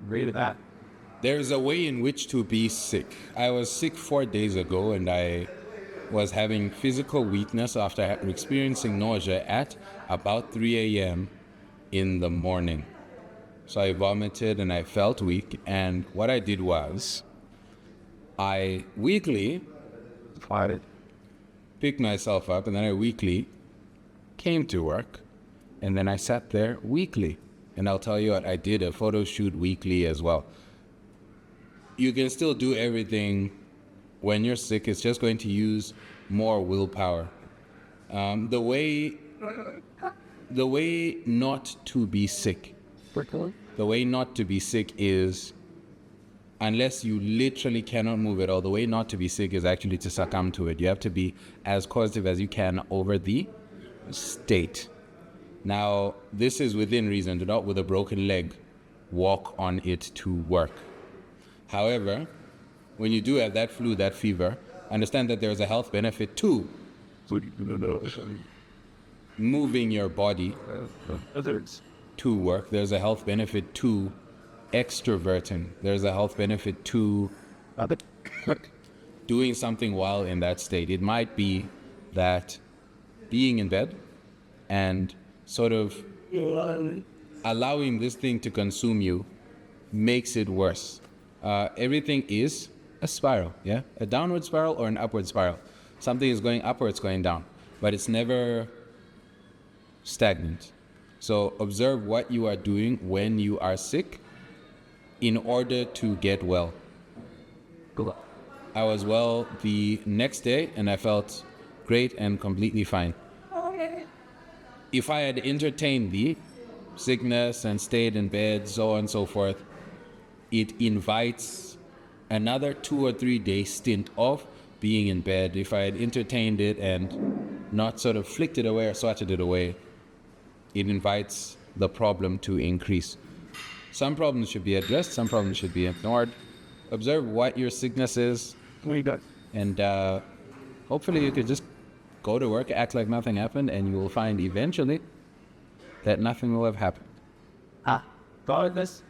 Read that. There's a way in which to be sick. I was sick 4 days ago and I was having physical weakness after experiencing nausea at about 3 a.m. in the morning. So I vomited and I felt weak. And what I did was I weekly picked myself up and then I weekly came to work and then I sat there weekly. And I'll tell you what, I did a photo shoot weekly as well. You can still do everything when you're sick. It's just going to use more willpower. The way not to be sick. The way not to be sick is, unless you literally cannot move at all, the way not to be sick is actually to succumb to it. You have to be as positive as you can over the state. Now, this is within reason. Do not, with a broken leg, walk on it to work. However, when you do have that flu, that fever, understand that there is a health benefit to moving your body to work. There's a health benefit to extroverting. There's a health benefit to doing something while in that state. It might be that being in bed and sort of allowing this thing to consume you makes it worse. Everything is a spiral, yeah? A downward spiral or an upward spiral. Something is going up or it's going down, but it's never stagnant. So observe what you are doing when you are sick in order to get well. I was well the next day and I felt great and completely fine. If I had entertained the sickness and stayed in bed, so on and so forth, it invites another 2 or 3 day stint of being in bed. If I had entertained it and not sort of flicked it away or swatted it away, it invites the problem to increase. Some problems should be addressed, some problems should be ignored. Observe what your sickness is, and hopefully you could just go to work, act like nothing happened, and you will find eventually that nothing will have happened. Thought this?